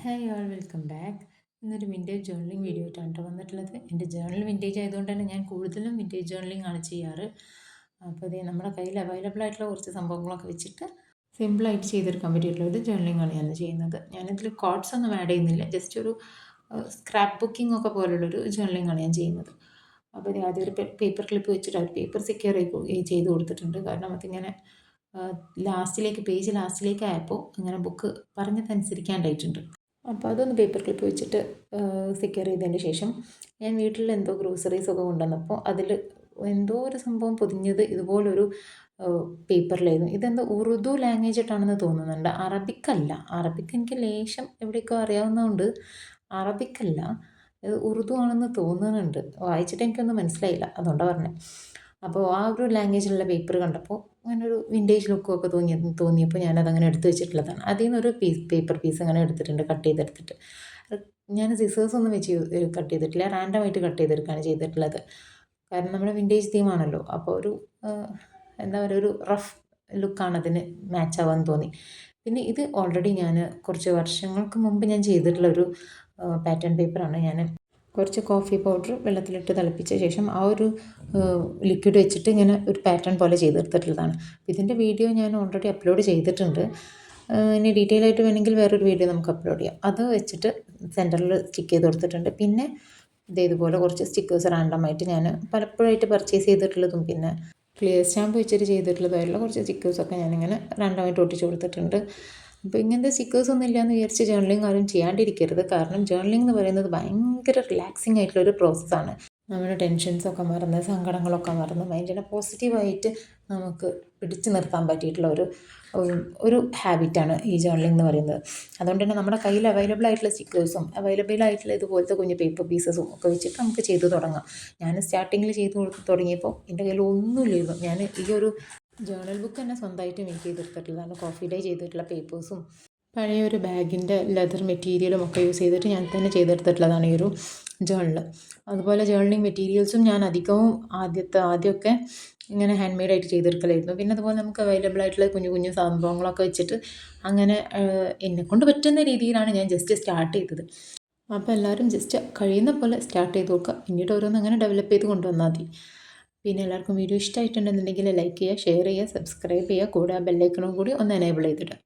Hi all welcome back. ഇന്നൊരു vintage journaling video ആയിട്ടാണ് കേട്ടോ വന്നിട്ടുള്ളത്. എൻ്റെ ജേർണൽ വിൻറ്റേജ് ആയതുകൊണ്ട് തന്നെ ഞാൻ കൂടുതലും വിൻറ്റേജ് ജേർണലിംഗ് ആണ് ചെയ്യാറ്. അപ്പോൾ അതേ നമ്മുടെ കയ്യിൽ അവൈലബിൾ ആയിട്ടുള്ള കുറച്ച് സംഭവങ്ങളൊക്കെ വെച്ചിട്ട് സിമ്പിളായിട്ട് ചെയ്തെടുക്കാൻ പറ്റിയിട്ടുള്ള ഒരു ജേർണലിംഗ് ആണ് ഞാൻ ചെയ്യുന്നത്. ഞാനിതിൽ കോട്ട്സ് ഒന്നും ആഡ് ചെയ്യുന്നില്ല, ജസ്റ്റ് ഒരു സ്ക്രാപ്പ് ബുക്കിംഗ് ഒക്കെ പോലുള്ളൊരു ജേർണലിംഗ് ആണ് ഞാൻ ചെയ്യുന്നത്. അപ്പോൾ ഇത് ആദ്യം ഒരു പേപ്പർ ക്ലിപ്പ് വെച്ചിട്ട് ഒരു പേപ്പർ സെക്യൂർ ചെയ്ത് കൊടുത്തിട്ടുണ്ട്. കാരണം അതിങ്ങനെ പേജ് ലാസ്റ്റിലേക്ക് ആയപ്പോൾ അങ്ങനെ ബുക്ക് പറഞ്ഞതനുസരിക്കാണ്ടായിട്ടുണ്ട്. അപ്പോൾ അതൊന്ന് പേപ്പർ ക്ലിപ്പ് വെച്ചിട്ട് സെക്യൂർ ചെയ്തതിന് ശേഷം ഞാൻ വീട്ടിൽ എന്തോ ഗ്രോസറീസൊക്കെ കൊണ്ടുവന്നപ്പോൾ അതിൽ എന്തോ ഒരു സംഭവം പൊതിഞ്ഞത് ഇതുപോലൊരു പേപ്പറിലായിരുന്നു. ഇതെന്തോ ഉറുദു ലാംഗ്വേജ് ആയിട്ടാണെന്ന് തോന്നുന്നുണ്ട്, അറബിക്കല്ല. അറബിക്ക് എനിക്ക് ലേശം എവിടെയൊക്കെ അറിയാവുന്നതുകൊണ്ട് അറബിക്കല്ല, ഇത് ഉറുദു ആണെന്ന് തോന്നുന്നുണ്ട്. വായിച്ചിട്ട് എനിക്കൊന്നും മനസ്സിലായില്ല, അതുകൊണ്ടാണ് പറഞ്ഞത്. അപ്പോൾ ആ ഒരു ലാംഗ്വേജിലുള്ള പേപ്പർ കണ്ടപ്പോൾ അങ്ങനെ ഒരു വിൻറ്റേജ് ലുക്കൊക്കെ തോന്നിയപ്പോൾ ഞാനതങ്ങനെ എടുത്ത് വെച്ചിട്ടുള്ളതാണ്. അതിൽ നിന്നൊരു പേപ്പർ പീസ് അങ്ങനെ എടുത്തിട്ടുണ്ട്, കട്ട് ചെയ്തെടുത്തിട്ട്. ഞാൻ സിസേഴ്സ് ഒന്നും വെച്ച് കട്ട് ചെയ്തിട്ടില്ല, റാൻഡമായിട്ട് കട്ട് ചെയ്തെടുക്കുകയാണ് ചെയ്തിട്ടുള്ളത്. കാരണം നമ്മുടെ വിൻറ്റേജ് തീമാണല്ലോ, അപ്പോൾ ഒരു എന്താ പറയുക, ഒരു റഫ് ലുക്കാണ് അതിന് മാച്ച് ആവാമെന്ന് തോന്നി. പിന്നെ ഇത് ഓൾറെഡി ഞാൻ കുറച്ച് വർഷങ്ങൾക്ക് മുമ്പ് ഞാൻ ചെയ്തിട്ടുള്ള ഒരു പാറ്റേൺ പേപ്പറാണ്. ഞാൻ കുറച്ച് കോഫി പൗഡർ വെള്ളത്തിലിട്ട് തിളപ്പിച്ച ശേഷം ആ ഒരു ലിക്വിഡ് വെച്ചിട്ട് ഇങ്ങനെ ഒരു പാറ്റേൺ പോലെ ചെയ്തെടുത്തിട്ടുള്ളതാണ്. ഇതിൻ്റെ വീഡിയോ ഞാൻ ഓൾറെഡി അപ്ലോഡ് ചെയ്തിട്ടുണ്ട്. ഇനി ഡീറ്റെയിൽ ആയിട്ട് വേണമെങ്കിൽ വേറൊരു വീഡിയോ നമുക്ക് അപ്ലോഡ് ചെയ്യാം. അത് വെച്ചിട്ട് സെൻറ്ററിൽ സ്റ്റിക്ക് ചെയ്ത് കൊടുത്തിട്ടുണ്ട്. പിന്നെ ഇതേപോലെ കുറച്ച് സ്റ്റിക്കേഴ്സ് റാൻഡമായിട്ട് ഞാൻ പലപ്പോഴായിട്ട് പർച്ചേസ് ചെയ്തിട്ടുള്ളതും പിന്നെ ക്ലിയർ സ്റ്റാമ്പ് വെച്ചിട്ട് ചെയ്തിട്ടുള്ളതായിട്ടുള്ള കുറച്ച് സ്റ്റിക്കേഴ്സൊക്കെ ഞാനിങ്ങനെ റാൻഡമായിട്ട് ഒട്ടിച്ച് കൊടുത്തിട്ടുണ്ട്. അപ്പോൾ ഇങ്ങനത്തെ സ്റ്റിക്കേഴ്സ് ഒന്നും ഇല്ലയെന്ന് വിചാരിച്ച് ജേർണലിംഗ് ആരും ചെയ്യാണ്ടിരിക്കരുത്. കാരണം ജേർണലിംഗ് എന്ന് പറയുന്നത് ഭയങ്കര റിലാക്സിങ് ആയിട്ടുള്ളൊരു പ്രോസസ്സാണ്. നമ്മുടെ ടെൻഷൻസൊക്കെ മറന്ന് സങ്കടങ്ങളൊക്കെ മറന്ന് മൈൻഡിനെ പോസിറ്റീവായിട്ട് നമുക്ക് പിടിച്ചു നിർത്താൻ പറ്റിയിട്ടുള്ള ഒരു ഹാബിറ്റാണ് ഈ ജേർണലിംഗ് എന്ന് പറയുന്നത്. അതുകൊണ്ട് തന്നെ നമ്മുടെ കയ്യിൽ അവൈലബിൾ ആയിട്ടുള്ള സ്റ്റിക്കേഴ്സും അവൈലബിൾ ആയിട്ടുള്ള ഇതുപോലത്തെ കുഞ്ഞ് പേപ്പർ പീസസും ഒക്കെ വെച്ചിട്ട് നമുക്ക് ചെയ്ത് തുടങ്ങാം. ഞാൻ സ്റ്റാർട്ടിങ്ങിൽ ചെയ്ത് തുടങ്ങിയപ്പോൾ എൻ്റെ കയ്യിൽ ഒന്നുമില്ലായിരുന്നു. ഞാൻ ഈ ഒരു ജേർണൽ ബുക്ക് തന്നെ സ്വന്തമായിട്ട് മേക്ക് ചെയ്തെടുത്തിട്ടുള്ളതാണ്. കോഫി ഡേ ചെയ്തിട്ടുള്ള പേപ്പേഴ്സും പഴയ ഒരു ബാഗിൻ്റെ ലെതർ മെറ്റീരിയലും ഒക്കെ യൂസ് ചെയ്തിട്ട് ഞാൻ തന്നെ ചെയ്തെടുത്തിട്ടുള്ളതാണ് ഈ ഒരു ജേർണൽ. അതുപോലെ ജേർണലിംഗ് മെറ്റീരിയൽസും ഞാൻ ആദ്യമൊക്കെ ഇങ്ങനെ ഹാൻഡ് മെയ്ഡായിട്ട് ചെയ്തെടുക്കലായിരുന്നു. പിന്നെ അതുപോലെ നമുക്ക് അവൈലബിൾ ആയിട്ടുള്ള കുഞ്ഞു കുഞ്ഞു സംഭവങ്ങളൊക്കെ വെച്ചിട്ട് അങ്ങനെ എന്നെക്കൊണ്ട് പറ്റുന്ന രീതിയിലാണ് ഞാൻ ജസ്റ്റ് സ്റ്റാർട്ട് ചെയ്തത്. അപ്പോൾ എല്ലാവരും ജസ്റ്റ് കഴിയുന്ന പോലെ സ്റ്റാർട്ട് ചെയ്ത് നോക്കുക, പിന്നീട് ഓരോന്ന് അങ്ങനെ ഡെവലപ്പ് ചെയ്ത് കൊണ്ടുവന്നാൽ മതി. പിന്നെ എല്ലാവർക്കും വീഡിയോ ഇഷ്ടമായിട്ടുണ്ടെന്നുണ്ടെങ്കിൽ ലൈക്ക് ചെയ്യുക, ഷെയർ ചെയ്യുക, സബ്സ്ക്രൈബ് ചെയ്യുക, കൂടെ ആ ബെല്ലൈക്കണും കൂടി ഒന്ന് എനേബിൾ ചെയ്തിടുക.